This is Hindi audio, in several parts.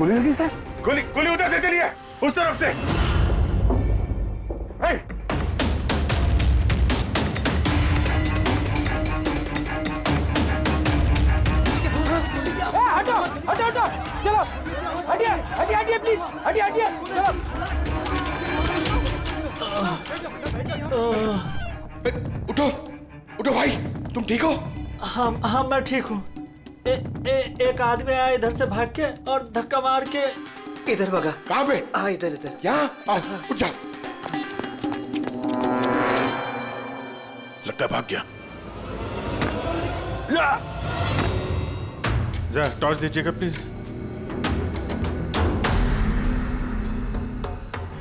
गोली लगी सर? गोली गोली उधर से चली है, उस तरफ से। हे! हटो हटो हटो, चलो हटिए हटिए हटिए प्लीज, हटिए हटिए, चलो। उठो उठो भाई, तुम ठीक हो? हाँ हाँ मैं ठीक हूँ। एक आदमी आया इधर से भाग के और धक्का मार के इधर भागा। कहाँ पे? हाँ इधर इधर। यहाँ आओ, उठ जाओ। लगता है भाग गया। जरा टॉर्च दीजिएगा प्लीज।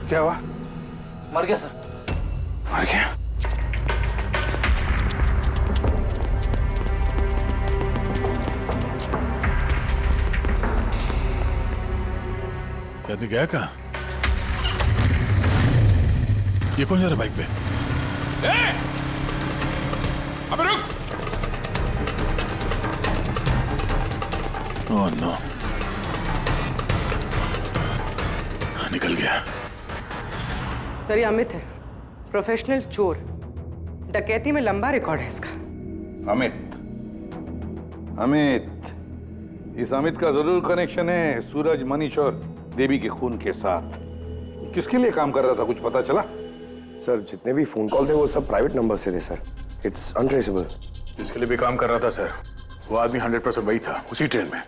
क्या हुआ? मर गया सर। मर गया? आदमी गया कहाँ? ये कौन जा रहा बाइक पे? अबे रुक! ओह नो, निकल गया। सर ये अमित है, प्रोफेशनल चोर। डकैती में लंबा रिकॉर्ड है इसका। अमित, इस अमित का जरूर कनेक्शन है सूरज, मनीष और देवी के खून के साथ। किसके लिए काम कर रहा था, कुछ पता चला? सर जितने भी फोन कॉल थे वो सब प्राइवेट नंबर से थे सर। It's untraceable. जिसके लिए भी काम कर रहा था सर, वो आदमी 100% वही था, उसी ट्रेन में।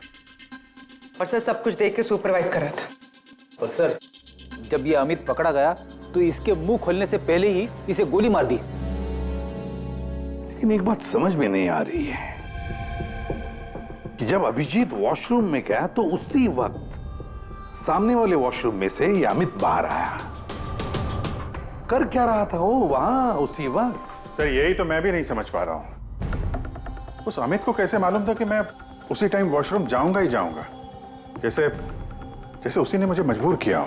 और सर सब कुछ देख के सुपरवाइज कर रहा था। और सर जब ये अमित पकड़ा गया तो इसके मुंह खोलने से पहले ही इसे गोली मार दी। लेकिन एक बात समझ में नहीं आ रही है कि जब अभिजीत वॉशरूम में गया तो उसी वक्त सामने वाले वॉशरूम में से ये अमित बाहर आया। कर क्या रहा था वो वहां उसी वक्त? सर यही तो मैं भी नहीं समझ पा रहा हूं। उस अमित को कैसे मालूम था कि मैं उसी टाइम वॉशरूम जाऊंगा ही जाऊंगा, जैसे जैसे उसी ने मुझे मजबूर किया हो।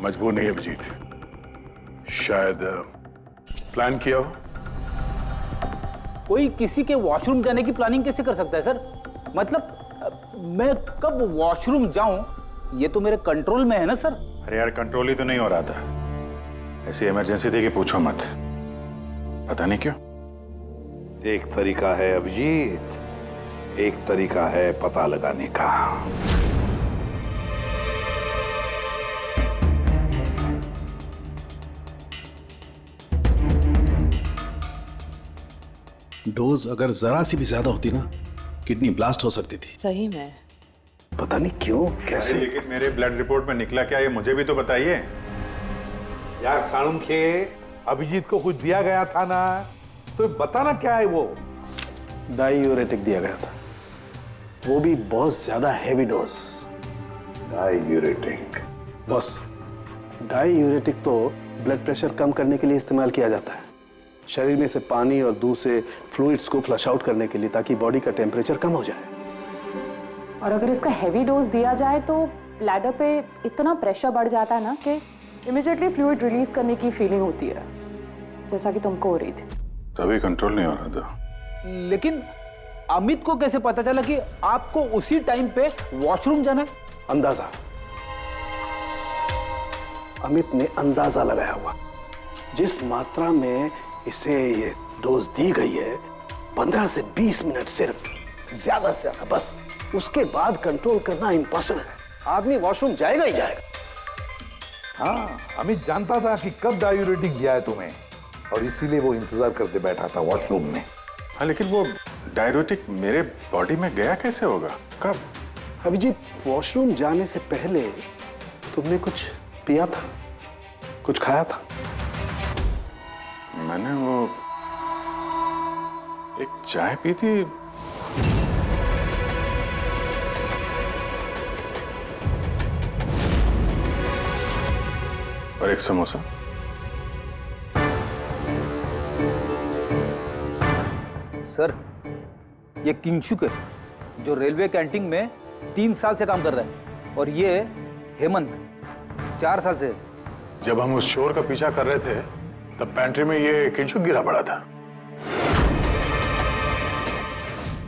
मजबूर नहीं है अभिजीत, शायद प्लान किया हो। कोई किसी के वॉशरूम जाने की प्लानिंग कैसे कर सकता है सर? मतलब मैं कब वॉशरूम जाऊं ये तो मेरे कंट्रोल में है ना सर। अरे यार कंट्रोल ही तो नहीं हो रहा था, ऐसी इमरजेंसी थी कि पूछो मत। पता नहीं क्यों। एक तरीका है अभिजीत, एक तरीका है पता लगाने का। डोज अगर जरा सी भी ज्यादा होती ना, किडनी ब्लास्ट हो सकती थी। सही में पता नहीं क्यों, कैसे। लेकिन मेरे ब्लड रिपोर्ट में निकला क्या, ये मुझे भी तो बताइए। यार साणुखे, अभिजीत को कुछ दिया गया था ना, तो बताना क्या है वो? डाईयूरेटिक दिया गया था, वो भी बहुत ज्यादा हैवी डोज। डाईयूरेटिक? बस डाईयूरेटिक तो ब्लड प्रेशर कम करने के लिए इस्तेमाल किया जाता है, शरीर में से पानी और दूध से फ्लूइड्स को फ्लश आउट करने के लिए, ताकि बॉडी का टेम्परेचर कम हो जाए। और अगर इसका हैवी डोज दिया जाए तो ब्लैडर पे इतना प्रेशर बढ़ जाता है ना कि इमीडिएटली फ्लूइड रिलीज करने की फीलिंग होती है, जैसा कि तुमको हो रही थी। तभी कंट्रोल नहीं हो रहा था। लेकिन अमित को कैसे पता चला कि आपको उसी टाइम पे वॉशरूम जाना है? अंदाजा, अमित ने अंदाजा लगाया हुआ। जिस मात्रा में इसे ये डोज दी गई है, 15 से 20 मिनट सिर्फ, ज्यादा से ज्यादा, बस उसके बाद कंट्रोल करना इम्पॉसिबल है। आदमी वॉशरूम जाएगा ही जाएगा। हाँ, अमित जानता था कि कब डायूरेटिक दिया है तुम्हें, और इसीलिए वो इंतजार करते बैठा था वॉशरूम में। हाँ लेकिन वो डायूरेटिक मेरे बॉडी में गया कैसे होगा, कब? अभिजीत, वॉशरूम जाने से पहले तुमने कुछ पिया था, कुछ खाया था? मैंने वो एक चाय पी थी। और एक समोसा। सर ये किंगशुक है, जो रेलवे कैंटीन में 3 साल से काम कर रहा है, और ये हेमंत 4 साल से। जब हम उस चोर का पीछा कर रहे थे तब पैंट्री में ये किंशुक गिरा पड़ा था।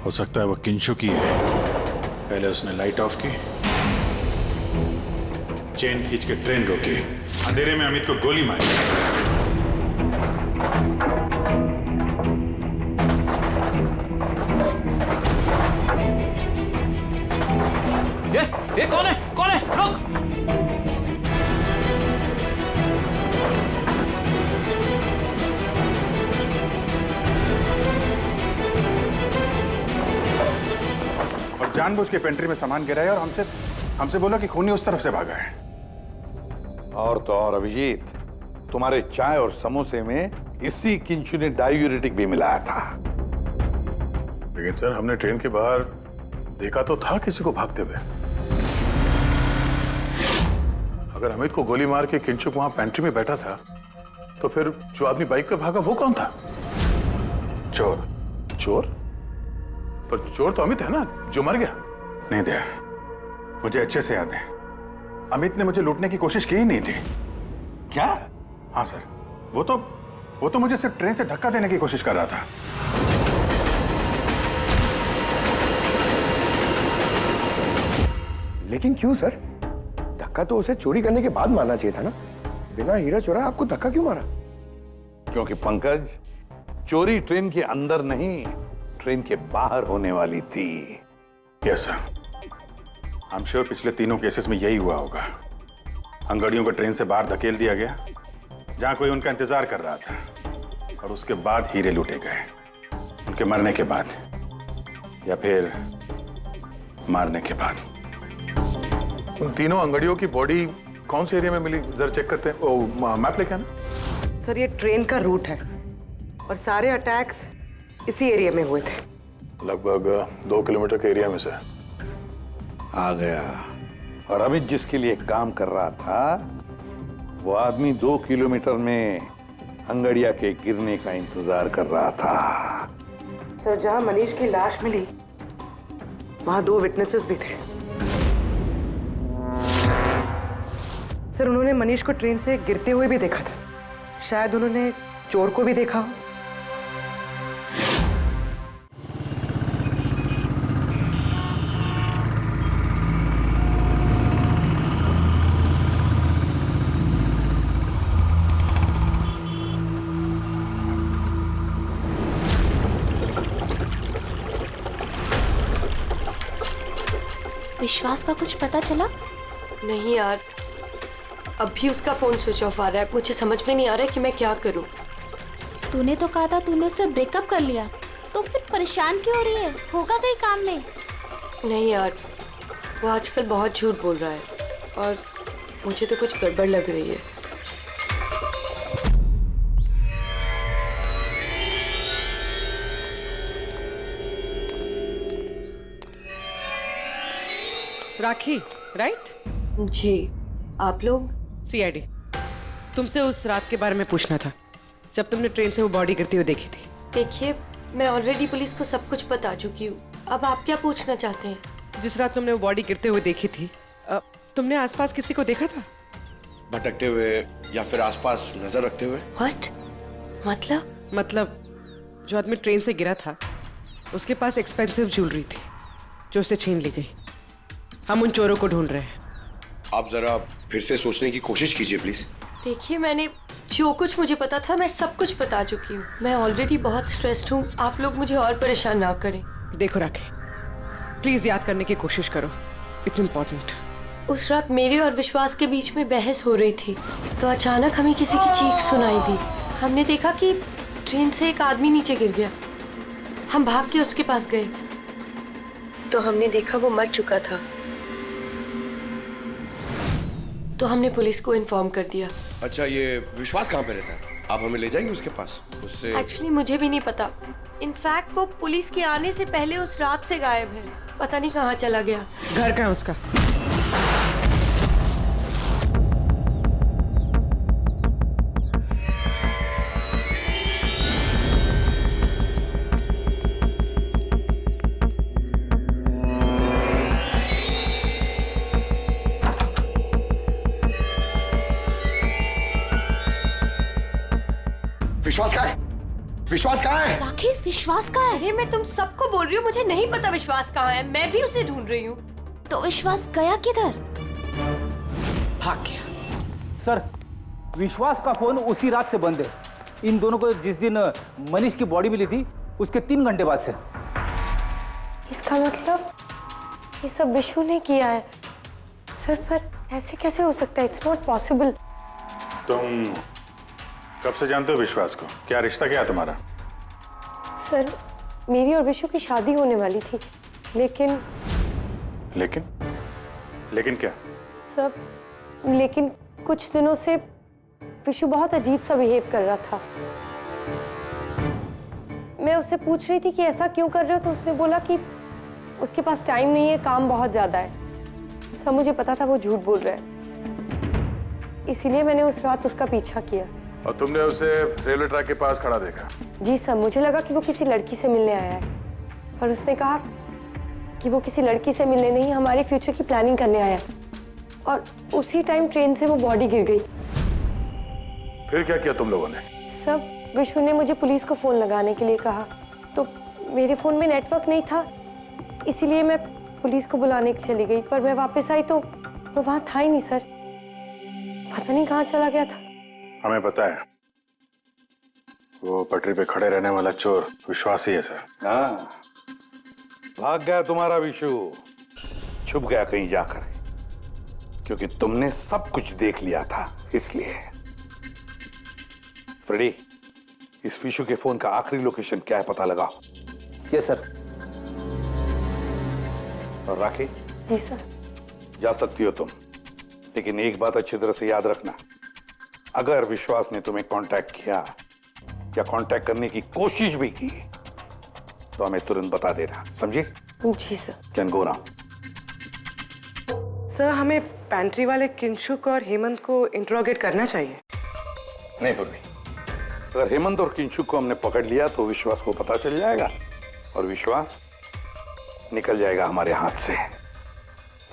हो सकता है वो किंशुक ही है। पहले उसने लाइट ऑफ की, चेन खींच के ट्रेन रोकी, अंधेरे में अमित को गोली मारी। ये कौन है? कौन है? रुक! और जानबूझ के पेंट्री में सामान गिराया और हमसे बोला कि खूनी उस तरफ से भागा है। और तो और अभिजीत, तुम्हारे चाय और समोसे में इसी किंचू ने डायूरेटिक भी मिलाया था। लेकिन सर, हमने ट्रेन के बाहर देखा तो था किसी को भागते हुए। अगर अमित को गोली मार के किंचुक वहां पेंट्री में बैठा था, तो फिर जो आदमी बाइक पे भागा वो कौन था? चोर। चोर? पर चोर तो अमित है ना, जो मर गया। नहीं दया, मुझे अच्छे से याद है, अमित ने मुझे लूटने की कोशिश की ही नहीं थी। क्या? हाँ सर, वो तो मुझे सिर्फ ट्रेन से धक्का देने की कोशिश कर रहा था। लेकिन क्यों सर? धक्का तो उसे चोरी करने के बाद मारना चाहिए था ना। बिना हीरा चोरा आपको धक्का क्यों मारा? क्योंकि पंकज, चोरी ट्रेन के अंदर नहीं, ट्रेन के बाहर होने वाली थी। Yes sir, I am sure पिछले तीनों केसेस में यही हुआ होगा। अंगड़ियों को ट्रेन से बाहर धकेल दिया गया, जहां कोई उनका इंतजार कर रहा था, और उसके बाद हीरे लूटे गए, उनके मरने के बाद या फिर मारने के बाद। उन तीनों अंगड़ियों की बॉडी कौन से एरिया में मिली, जरा चेक करते हैं। ओ, मैप लेके आना। सर, ये ट्रेन का रूट है और सारे अटैक्स इसी एरिया में हुए थे। लगभग 2 किलोमीटर के एरिया में से। आ गया। और अमित जिसके लिए काम कर रहा था, वो आदमी 2 किलोमीटर में अंगड़िया के गिरने का इंतजार कर रहा था। सर, जहां मनीष की लाश मिली वहां 2 विटनेसेस भी थे। सर, उन्होंने मनीष को ट्रेन से गिरते हुए भी देखा था। शायद उन्होंने चोर को भी देखा हो। विश्वास का कुछ पता चला? नहीं यार, अभी उसका फोन स्विच ऑफ आ रहा है। मुझे समझ में नहीं आ रहा है कि मैं क्या करूं। तूने तो कहा था तूने उससे ब्रेकअप कर लिया, तो फिर परेशान क्यों हो रही है? होगा कहीं काम में? नहीं यार, वो आजकल बहुत झूठ बोल रहा है और मुझे तो कुछ गड़बड़ लग रही है। राखी, राइट? जी, आप लोग? सीआईडी। तुमसे उस रात के बारे में पूछना था, जब तुमने ट्रेन से वो बॉडी गिरती हुई देखी थी। देखिए, मैं ऑलरेडी पुलिस को सब कुछ बता चुकी हूँ। अब आप क्या पूछना चाहते हैं? जिस रात तुमने वो बॉडी गिरते हुए देखी थी, तुमने आसपास किसी को देखा था? भटकते हुए या फिर आसपास नजर रखते हुए? व्हाट? मतलब जो आदमी ट्रेन से गिरा था, उसके पास एक्सपेंसिव ज्वेलरी थी जो उससे छीन ली गई। हम उन चोरों को ढूंढ रहे हैं। आप जरा फिर से सोचने की कोशिश कीजिए प्लीज। देखिए, मैंने जो कुछ मुझे पता था मैं सब कुछ बता चुकी हूँ। मैं ऑलरेडी बहुत स्ट्रेस्ड हूँ। आप लोग मुझे और परेशान ना करें। देखो राखी, प्लीज याद करने की कोशिश करो, इट्स इम्पोर्टेंट। उस रात मेरे और विश्वास के बीच में बहस हो रही थी, तो अचानक हमें किसी की चीख सुनाई दी। हमने देखा कि ट्रेन से एक आदमी नीचे गिर गया। हम भाग के उसके पास गए तो हमने देखा वो मर चुका था। तो हमने पुलिस को इन्फॉर्म कर दिया। अच्छा, ये विश्वास कहाँ पे रहता है? आप हमें ले जाएंगे उसके पास? उससे एक्चुअली मुझे भी नहीं पता। इनफैक्ट वो पुलिस के आने से पहले उस रात से गायब है। पता नहीं कहाँ चला गया। घर कहाँ है उसका? विश्वास कहाँ है? विश्वास कहाँ है? राखी, विश्वास कहाँ है? अरे मैं तुम सबको बोल रही हूँ, मुझे नहीं पता विश्वास कहाँ है। मैं भी उसे ढूंढ रही हूँ। तो विश्वास गया किधर? भाग गया। सर, विश्वास का फोन उसी रात से बंद है। इन दोनों को जिस दिन मनीष की बॉडी मिली थी उसके 3 घंटे बाद से। इसका मतलब ये सब विशु ने किया है। सर, पर ऐसे कैसे हो सकता है? It's not possible. तुम कब से जानते हो विश्वास को? क्या रिश्ता क्या है तुम्हारा? सर, मेरी और विशु की शादी होने वाली थी, लेकिन लेकिन क्या? सब लेकिन कुछ दिनों से विशु बहुत अजीब सा बिहेव कर रहा था। मैं उससे पूछ रही थी कि ऐसा क्यों कर रहे हो, तो उसने बोला कि उसके पास टाइम नहीं है, काम बहुत ज्यादा है। सब मुझे पता था वो झूठ बोल रहा है, इसीलिए मैंने उस रात उसका पीछा किया। और तुमने उसे रेलवे ट्रैक के पास खड़ा देखा? जी सर, मुझे लगा कि वो किसी लड़की से मिलने आया है, पर उसने कहा कि वो किसी लड़की से मिलने नहीं, हमारे फ्यूचर की प्लानिंग करने आया है। और उसी टाइम ट्रेन से वो बॉडी गिर गई। फिर क्या किया तुम लोगों ने? सब विशु ने मुझे पुलिस को फोन लगाने के लिए कहा, तो मेरे फोन में नेटवर्क नहीं था, इसीलिए मैं पुलिस को बुलाने चली गई। पर मैं वापस आई तो वो वहां था ही नहीं सर। पता नहीं कहाँ चला गया था। हमें पता है, वो पटरी पे खड़े रहने वाला चोर विश्वास ही है सर। हाँ, भाग गया तुम्हारा विशु, छुप गया कहीं जाकर, क्योंकि तुमने सब कुछ देख लिया था इसलिए। फ्रेडी, इस विशु के फोन का आखिरी लोकेशन क्या है पता लगाओ। Yes sir. और राखी, जी सर। जा सकती हो तुम, लेकिन एक बात अच्छी तरह से याद रखना, अगर विश्वास ने तुम्हें कांटेक्ट किया या कांटेक्ट करने की कोशिश भी की तो हमें तुरंत बता देना, समझे? जी sir. Can go now. Sir, हमें पैंट्री वाले किंशुक और हेमंत को इंट्रोगेट करना चाहिए। नहीं पूर्वी, अगर हेमंत और किंशुक को हमने पकड़ लिया तो विश्वास को पता चल जाएगा और विश्वास निकल जाएगा हमारे हाथ से।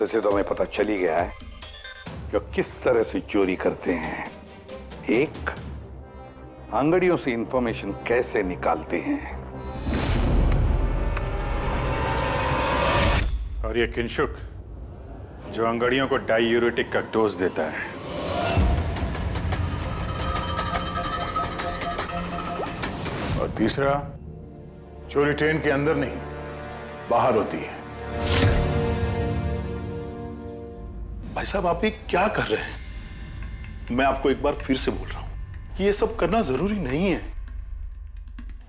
वैसे तो हमें पता चल ही गया है कि किस तरह से चोरी करते हैं, एक अंगड़ियों से इंफॉर्मेशन कैसे निकालते हैं। और ये किंशुक जो अंगड़ियों को डायूरेटिक का डोज देता है। और तीसरा, चोरी ट्रेन के अंदर नहीं बाहर होती है। भाई साहब, आप ये क्या कर रहे हैं? मैं आपको एक बार फिर से बोल रहा हूं कि ये सब करना जरूरी नहीं है।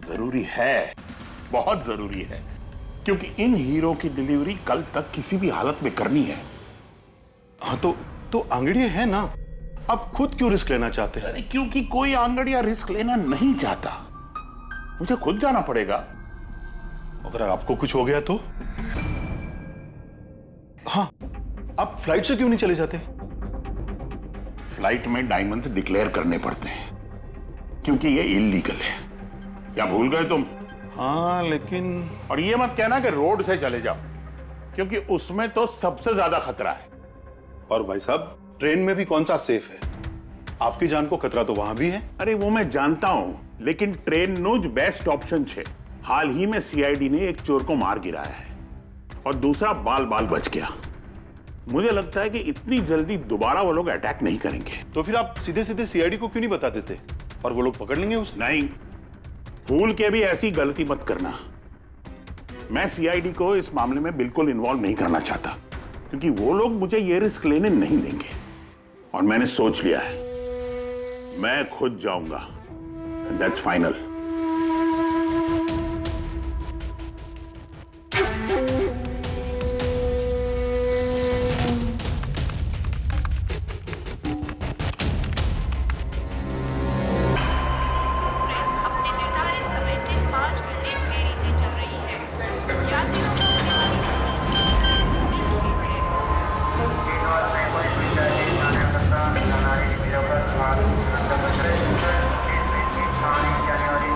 जरूरी है, बहुत जरूरी है, क्योंकि इन हीरो की डिलीवरी कल तक किसी भी हालत में करनी है। हाँ तो आंगड़िया है ना, आप खुद क्यों रिस्क लेना चाहते हैं? अरे क्योंकि कोई आंगड़िया रिस्क लेना नहीं चाहता, मुझे खुद जाना पड़ेगा। अगर आपको कुछ हो गया तो? हाँ, आप फ्लाइट से क्यों नहीं चले जाते? फ्लाइट में डायमंड्स डिक्लेयर करने पड़ते हैं, क्योंकि ये इलीगल है। क्या भूल गए तुम? हाँ, लेकिन और ये मत कहना कि रोड से चले जाओ, क्योंकि उसमें तो सबसे ज्यादा खतरा है। और भाई साहब, ट्रेन में भी कौन सा सेफ है? आपकी जान को खतरा तो वहां भी है। अरे वो मैं जानता हूं, लेकिन ट्रेन नोज बेस्ट ऑप्शन है। हाल ही में सीआईडी ने एक चोर को मार गिराया है और दूसरा बाल बाल बच गया। मुझे लगता है कि इतनी जल्दी दोबारा वो लोग अटैक नहीं करेंगे। तो फिर आप सीधे सीधे सीआईडी को क्यों नहीं बता देते और वो लोग पकड़ लेंगे उसे? नहीं, भूल के भी ऐसी गलती मत करना। मैं सीआईडी को इस मामले में बिल्कुल इन्वॉल्व नहीं करना चाहता, क्योंकि वो लोग मुझे ये रिस्क लेने नहीं देंगे। और मैंने सोच लिया है, मैं खुद जाऊंगा। That's final. January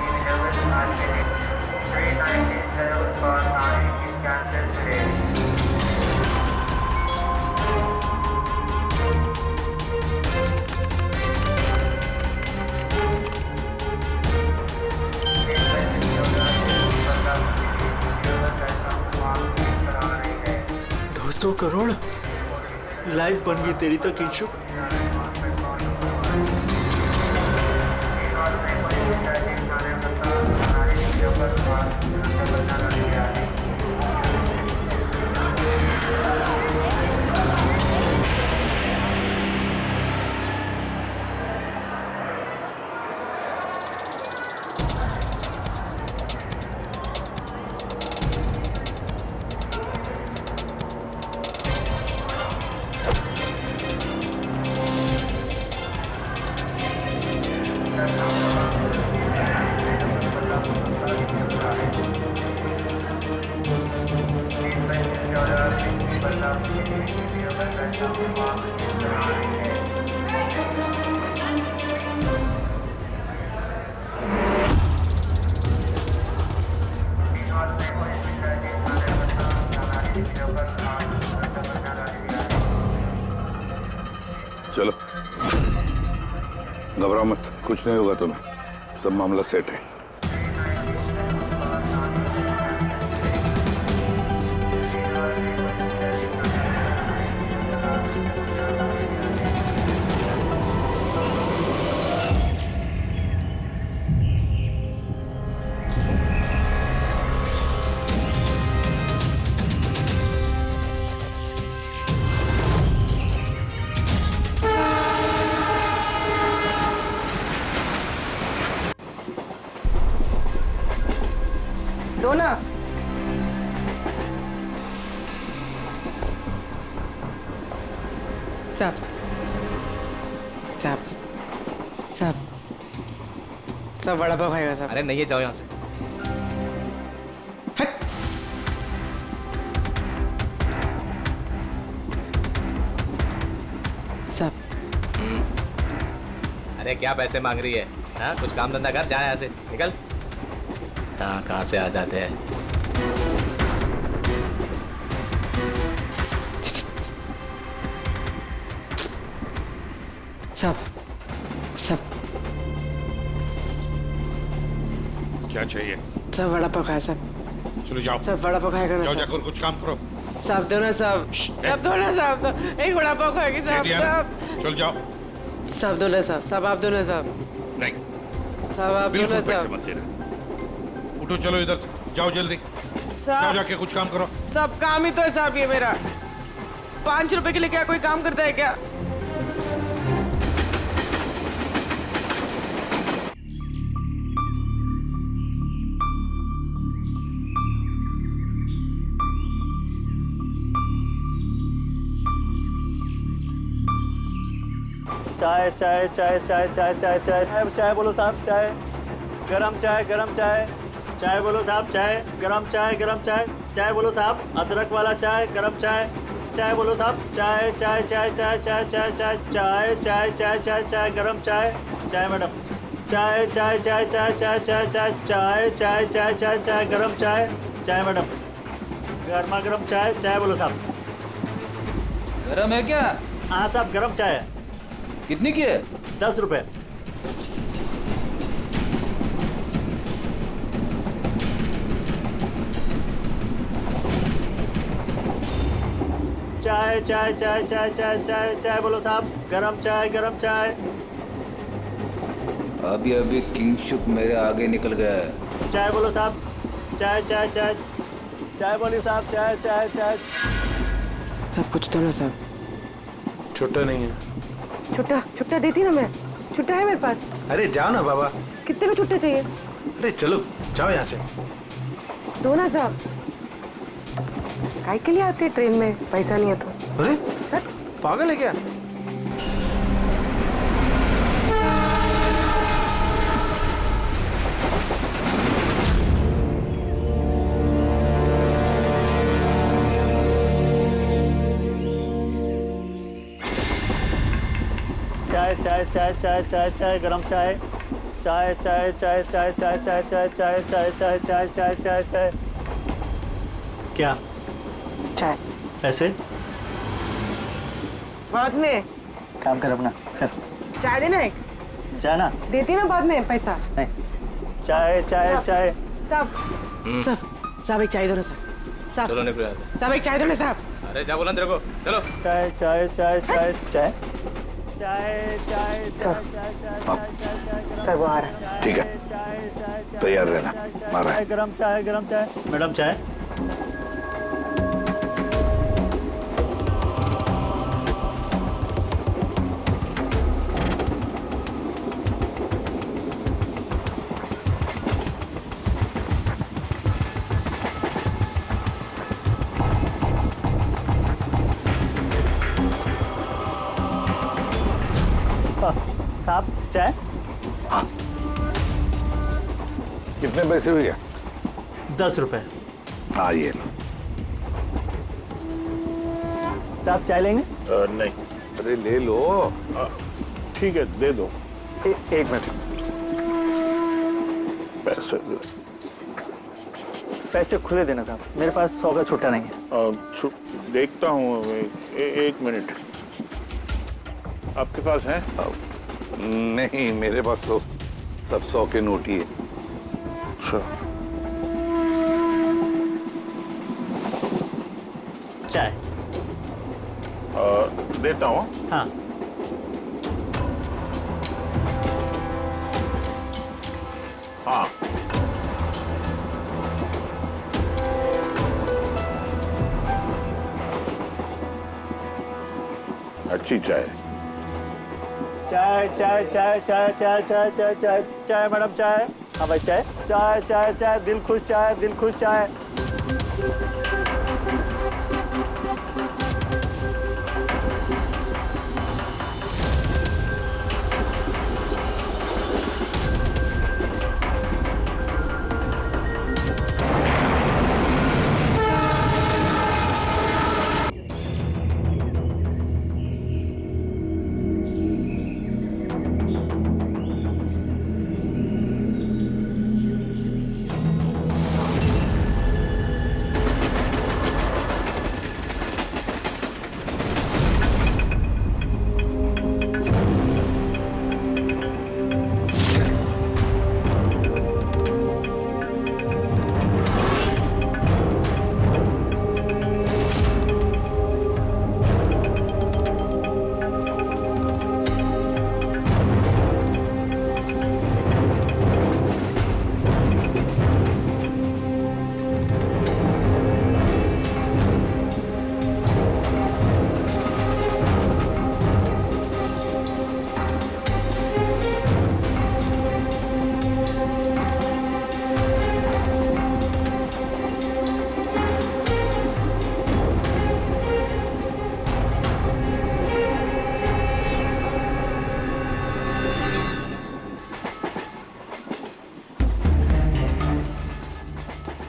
500 crore life बन गई तेरी तो किंशु। चलो, घबराओ मत, कुछ नहीं होगा तुम्हें, सब मामला सेट है। दो ना। साहब साहब साहब साहब वड़ा पाव खाएगा साहब। अरे नहीं है, जाओ यहाँ से। साहब अरे क्या पैसे मांग रही है? हाँ, कुछ काम धंधा कर, जा यहाँ से, निकल। कहाँ से आ जाते हैं। साहब साहब क्या चाहिए? साहब वड़ा पाव खाया साहब। चलो जाओ। साहब वड़ा पाव खाएगा ना? जाओ, साहब जाकर कुछ काम करो। साहब दो ना साहब। साहब दो ना साहब, एक वड़ा पाव खाएगी साहब। साहब चल जाओ। साहब दो ना साहब। साहब आप दो ना साहब। नहीं साहब आप दो ना बिल्कुल पैसे साहब। मत देना। उठो, चलो इधर से, जाओ जल्दी। जाओ, जाके कुछ काम करो। सब काम ही तो है साहब ये मेरा। 5 रुपए के लिए क्या कोई काम करता है क्या? चाय चाय चाय चाय चाय चाय चाय चाय चाय बोलो साहब, चाय गरम चाय, गरम चाय। चाय बोलो साहब, चाय गरम चाय, गरम चाय। चाय बोलो साहब, अदरक वाला चाय, गरम चाय। चाय बोलो साहब, चाय चाय चाय चाय चाय चाय चाय चाय चाय चाय चाय चाय गरम चाय। चाय मैडम, चाय चाय चाय चाय चाय चाय चाय चाय चाय चाय चाय चाय गरम चाय। चाय मैडम, गर्मा गर्म चाय। चाय बोलो साहब। गरम है क्या? हाँ साहब, गरम चाय है। कितनी की है? 10 रुपए। चाय चाय चाय चाय चाय चाय चाय बोलो साहब, गरम चाय, गरम चाय। अभी अभी किंगशुक मेरे आगे निकल गया है। चाय बोलो साहब, चाय चाय चाय चाय बोलिए साहब, चाय चाय चाय। साहब कुछ तो ना साहब। छुट्टा नहीं है। छुट्टा छुट्टा देती ना मैं। छुट्टा है मेरे पास। अरे जाओ ना बाबा। कितने में छुट्टा चाहिए? अरे चलो जाओ यहाँ से। दो ना साहब। काय के लिए आते ट्रेन में, पैसा नहीं है तो? अरे पागल है क्या? चाय चाय चाय चाय चाय चाय गरम चाय। चाय चाय चाय चाय चाय चाय चाय चाय चाय चाय चाय चाय चाय चाय। क्या? चाय। पैसे? बाद में। काम कर अपना, चल। चाय देना एक। जाना। देती ना बाद में पैसा। नहीं। चाय चाय चाय। साहब साहब साहब एक चाय दो ना साहब। साहब चलो निकलो यहाँ से। साहब एक चाय दो ना साहब। अरे जा बोला तेरे को, चलो। चाय चाय चाय चाय चाय चाय चाय सर वो आ रहा है। ठीक है, तैयार रहना, मारा है। गरम चाय मैडम चाय। साहब चाय। हाँ, कितने पैसे हुए? 10 रुपए। हाँ ये लो। साहब चाय लेंगे? नहीं। अरे ले लो। ठीक है, दे दो। एक मिनट। पैसे पैसे खुले देना साहब, मेरे पास 100 का छुट्टा नहीं है। देखता हूँ, एक मिनट। आपके पास है? नहीं, मेरे पास तो सब 100 के नोट ही है। अच्छा। चाय देता हूँ। हाँ। हाँ, अच्छी चाय। चाय चाय चाय चाय चाय चाय चाय चाय चाय मैडम चाय। हाँ भाई चाय चाय चाय चाय दिल खुश चाय, दिल खुश चाय।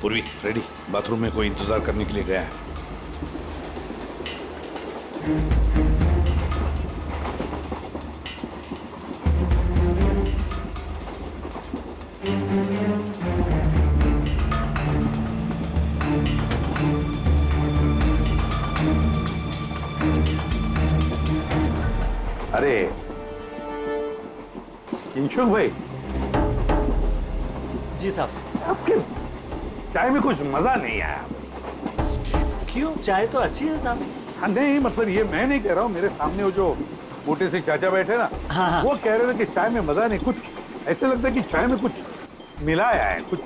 पूर्वी रेडी, बाथरूम में कोई इंतजार करने के लिए गया है। अरे किंशुक भाई। जी साहब। आपके चाय में कुछ मजा नहीं आया। क्यों? चाय तो अच्छी है साहब। हाँ नहीं, मतलब ये मैं नहीं कह रहा हूँ, मेरे सामने वो जो मोटे से चाचा बैठे ना, हाँ। वो कह रहे थे कि चाय में मजा नहीं, कुछ ऐसे लगता है कि चाय में कुछ मिलाया है, कुछ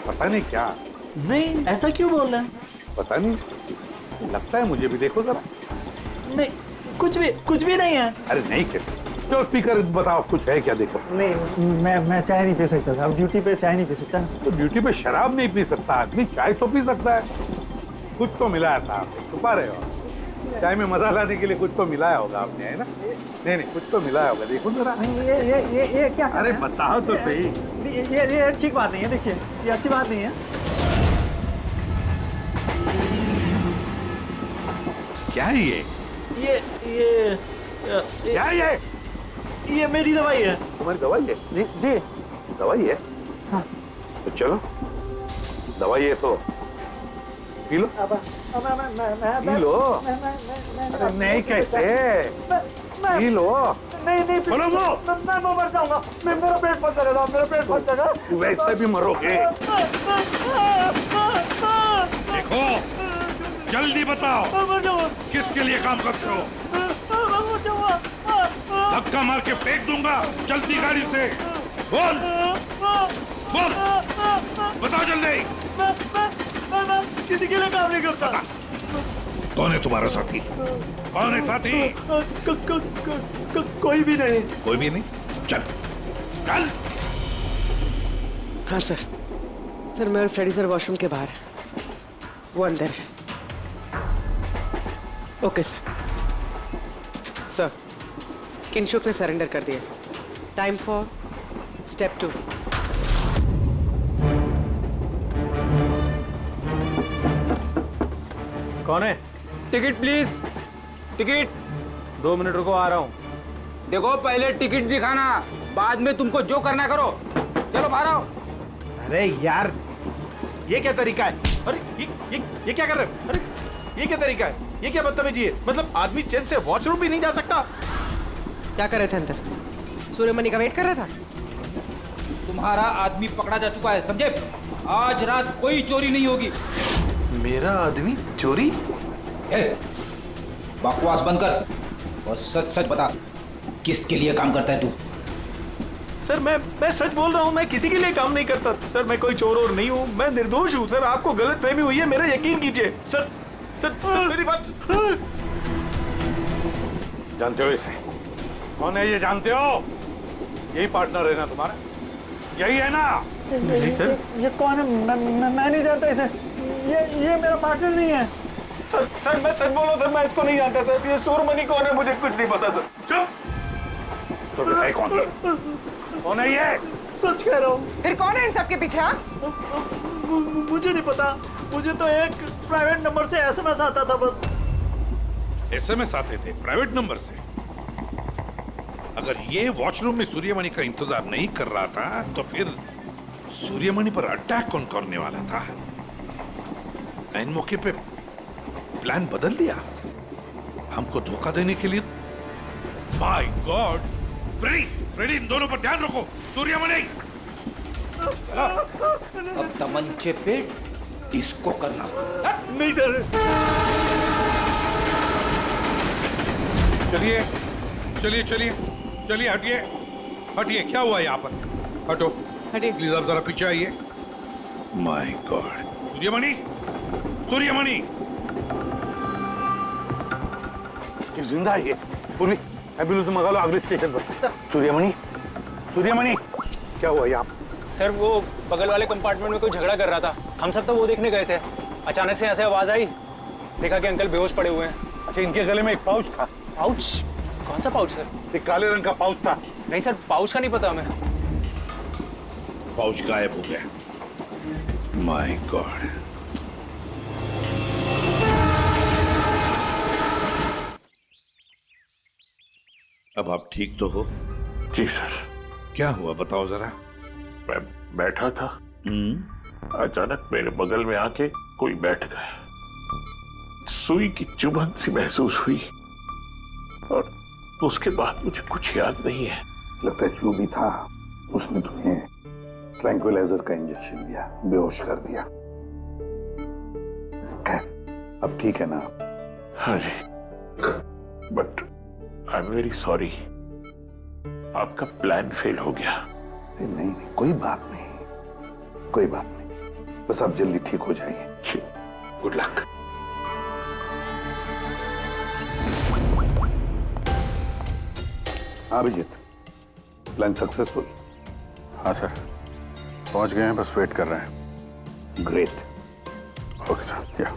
पता नहीं क्या। नहीं, ऐसा क्यों बोल रहे हैं? पता नहीं, लगता है मुझे भी। देखो जरा। नहीं, कुछ भी नहीं है। अरे नहीं कैसे? तो स्पीकर बताओ, कुछ है क्या? देखो। नहीं, मैं चाय नहीं पी सकता साहब, ड्यूटी पे चाय नहीं पी सकता। तो ड्यूटी पे शराब नहीं पी सकता आदमी, चाय तो पी सकता है। कुछ तो मिलाया था आप, छुपा रहे हो। चाय में मजा लाने के लिए कुछ तो मिलाया होगा आपने, है ना? नहीं, कुछ तो मिलाया होगा, देखो जरा। ये क्या? अरे बताओ तो सही। ये ठीक बात नहीं है, देखिए ये अच्छी बात नहीं है। क्या है ये? क्या है ये मेरी दवाई है। तुम्हारी दवाई है? जी दवाई है। हाँ। तो चलो, दवाई है तो पी लो। P low. अरे नहीं कैसे? P low. नहीं बोलो वो। मैं मर जाऊंगा। मेरा पेट फट जाएगा, मेरा पेट फट जाएगा। वैसे भी मरोगे। देखो, जल्दी बताओ। मैं मर जाऊंगा, किसके लिए काम करते हो? धक्का मार के फेंक दूंगा चलती गाड़ी से। बोल बोल, बताओ जल्दी। किसी के लिए काम नहीं करता। कौन है तुम्हारा साथी? कौन है साथी? कोई भी नहीं। कोई भी नहीं? चल चल। हाँ सर। सर मैं और फ्रेडी सर वॉशरूम के बाहर है, वो अंदर है। Okay sir. सर किंशुक ने सरेंडर कर दिया। Time for step 2। कौन है? Ticket please, ticket. 2 मिनट रुको, आ रहा हूँ। देखो पहले टिकट दिखाना, बाद में तुमको जो करना करो। चलो बाहर आओ। अरे यार, ये क्या तरीका है? अरे ये क्या कर रहे हो? अरे ये क्या तरीका है? ये क्या बदतमीजी है? मतलब आदमी चैन से वॉशरूम भी नहीं जा सकता। क्या कर रहे थे अंदर? सूर्यमणि का वेट कर रहा था। तुम्हारा आदमी पकड़ा जा चुका है, समझे? आज रात कोई चोरी नहीं होगी। मेरा आदमी चोरी? बकवास बंद कर और सच सच बता, किसके लिए काम करता है तू? सर मैं सच बोल रहा हूँ, मैं किसी के लिए काम नहीं करता सर। मैं कोई चोर और नहीं हूँ, मैं निर्दोष हूँ सर। आपको गलतफहमी हुई है, मेरा यकीन कीजिए सर। सर मेरी बात। जानते हो इसे? कौन है ये? जानते हो? यही पार्टनर है ना तुम्हारा? यही है ना? नहीं सर। ये कौन है? मैं नहीं जानता इसे। ये मेरा पार्टनर नहीं है सर। मैं सच बोल रहा हूँ सर, मैं इसको नहीं जानता सर। ये सूर्यमणि कौन है मुझे कुछ नहीं पता सर। चुप। तो बताइए कौन है ये? सच कह रहा हूँ। फिर कौन है इन सबके पीछे? मुझे नहीं पता। मुझे तो एक प्राइवेट नंबर से एसएमएस आता था बस। एसएमएस आते थे प्राइवेट नंबर से? अगर ये वॉशरूम में सूर्यमणि का इंतजार नहीं कर रहा था तो फिर सूर्यमणि पर अटैक कौन करने वाला था? इन मौके पे प्लान बदल दिया हमको धोखा देने के लिए। My God! फ्रेडी इन दोनों पर ध्यान रखो। सूर्यमणि अब तमंचे पे इसको करना। नहीं सर। चलिए चलिए चलिए चलिए, हटिए हटिए। क्या हुआ यहाँ पर? हटो हटिए प्लीज। आप जरा पीछे आइए। My God! सूर्यमणि सूर्यमणि जिंदा है ये। पूरी एम्बुलेंस मंगा लो अगले स्टेशन पर। सूर्यमणि क्या हुआ यहाँ? सर वो बगल वाले कंपार्टमेंट में कोई झगड़ा कर रहा था, हम सब तो वो देखने गए थे। अचानक से ऐसे आवाज आई, देखा कि अंकल बेहोश पड़े हुए हैं। अच्छा, इनके गले में एक पाउच था। पाउच? कौन सा पाउच सर? एक काले रंग का पाउच था। नहीं सर, पाउच का नहीं पता हमें। पाउच गायब हो गया। My God! अब आप ठीक तो हो? जी सर। क्या हुआ बताओ जरा। मैं बैठा था, अचानक मेरे बगल में आके कोई बैठ गया। सुई की चुभन सी महसूस हुई और उसके बाद मुझे कुछ याद नहीं है। लगता है जो भी था उसने तुम्हें ट्रैंक्विलाइजर का इंजेक्शन दिया, बेहोश कर दिया। खैर अब ठीक है ना? हाँ जी, but I am very sorry, आपका प्लान फेल हो गया। नहीं कोई बात नहीं, कोई बात नहीं। बस आप जल्दी ठीक हो जाइए। Good luck. हाँ अभिजीत, प्लान सक्सेसफुल? हाँ सर, पहुंच गए हैं, बस वेट कर रहे हैं। ग्रेट। Okay sir. या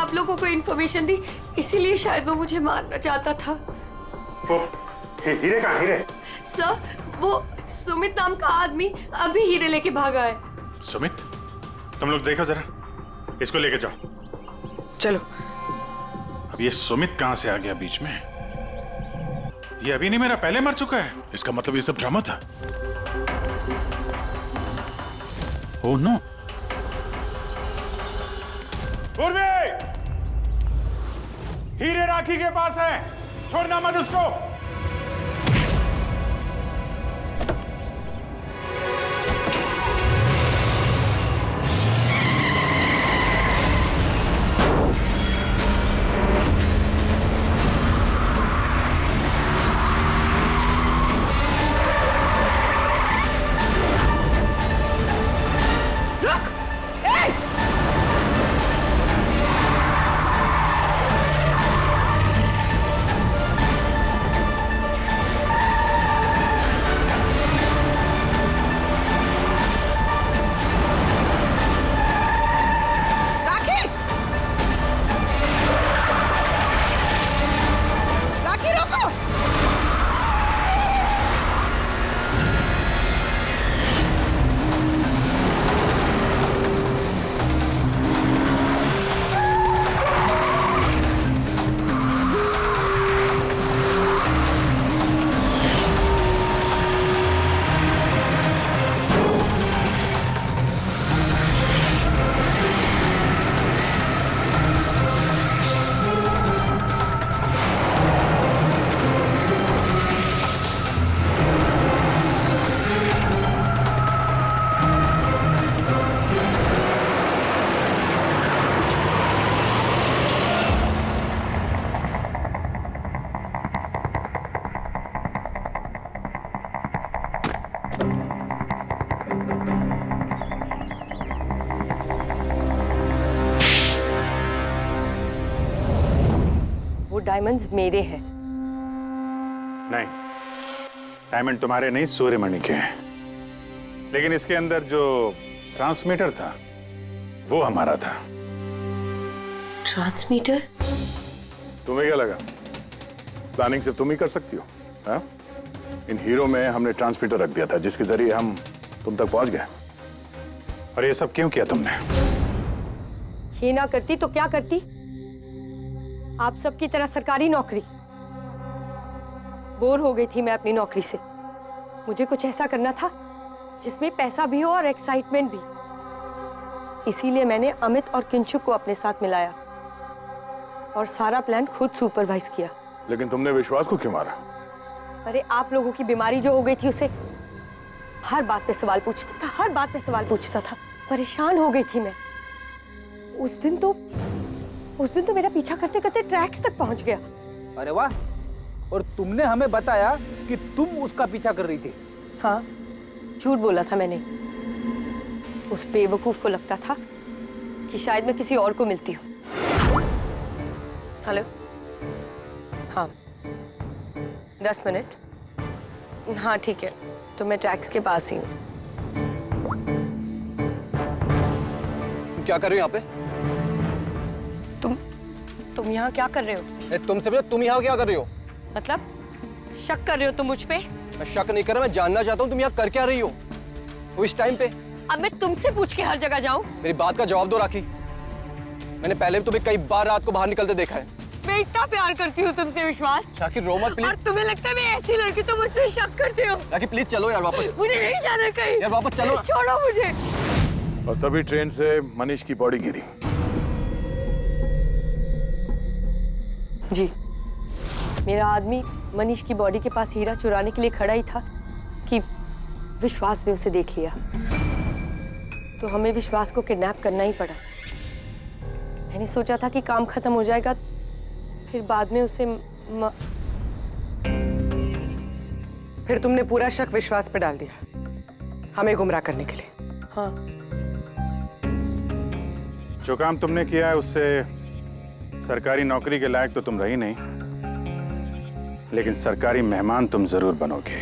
आप लोगों को इन्फॉर्मेशन दी, इसीलिए शायद वो मुझे मारना चाहता था। वो हीरे कहाँ? हीरे सर, वो सुमित नाम का आदमी अभी हीरे लेके भागा है। सुमित, तुम लोग देखो जरा, इसको लेके जाओ। चलो। अब ये सुमित कहां से आ गया बीच में? ये अभी नहीं, मेरा पहले मर चुका है। इसका मतलब ये सब ड्रामा था। Oh no. पूर्वी, हीरे राखी के पास है, छोड़ना मत उसको। डायमंड्स मेरे हैं। नहीं, डायमंड तुम्हारे नहीं, सूर्यमणि के हैं। लेकिन इसके अंदर जो ट्रांसमीटर था वो हमारा था। ट्रांसमीटर? तुम्हें क्या लगा प्लानिंग सिर्फ तुम ही कर सकती हो? हाँ? इन हीरो में हमने ट्रांसमीटर रख दिया था जिसके जरिए हम तुम तक पहुंच गए। और ये सब क्यों किया तुमने? ये ना करती तो क्या करती? आप सबकी तरह सरकारी नौकरी। बोर हो गई थी मैं अपनी नौकरी से। मुझे कुछ ऐसा करना था जिसमें पैसा भी हो और एक्साइटमेंट भी। इसीलिए मैंने अमित और किंचुक को अपने साथ मिलाया और सारा प्लान खुद सुपरवाइज किया। लेकिन तुमने विश्वास को क्यों मारा? अरे आप लोगों की बीमारी जो हो गई थी, उसे हर बात पे सवाल पूछता था, हर बात पे सवाल पूछता था। परेशान हो गई थी मैं। उस दिन तो मेरा पीछा करते करते ट्रैक्स तक पहुंच गया। अरे वाह! और तुमने हमें बताया कि तुम उसका पीछा कर रही थी। हाँ, झूठ बोला था मैंने। उस बेवकूफ को लगता था कि शायद मैं किसी और को मिलती हूँ। हेलो? हाँ, 10 मिनट। हाँ ठीक है, तो मैं ट्रैक्स के पास ही हूँ। तुम क्या कर रही हो यहाँ पे? तुम यहाँ क्या कर रहे हो? तुमसे पूछा, तुम यहाँ क्या कर रही हो? मतलब शक कर रहे हो तुम मुझ पे? मैं शक नहीं कर रहा, मैं जानना चाहता हूँ तुम यहाँ कर क्या रही हो वो इस टाइम पे। अब मैं तुमसे पूछ के हर जगह जाऊँ? मेरी बात का जवाब दो राखी। मैंने पहले भी तुम्हें कई बार रात को बाहर निकलते देखा है। मैं इतना प्यार करती हूँ तुमसे विश्वास। राखी रो मत प्लीज। और तुम्हें लगता है मैं ऐसी लड़की तो मुझ पे शक करते हो? राखी प्लीज चलो यार वापस। मुझे नहीं जाना कहीं। यार वापस चलो। छोड़ो मुझे। और तभी ट्रेन से मनीष की बॉडी गिरी। जी, मेरा आदमी मनीष की बॉडी के पास हीरा चुराने के लिए खड़ा ही था कि विश्वास ने उसे देख लिया। तो हमें विश्वास को किडनैप करना ही पड़ा। मैंने सोचा था कि काम खत्म हो जाएगा, फिर बाद में उसे फिर तुमने पूरा शक विश्वास पे डाल दिया, हमें गुमराह करने के लिए। हाँ। जो काम तुमने किया है उससे सरकारी नौकरी के लायक तो तुम रही नहीं, लेकिन सरकारी मेहमान तुम जरूर बनोगे।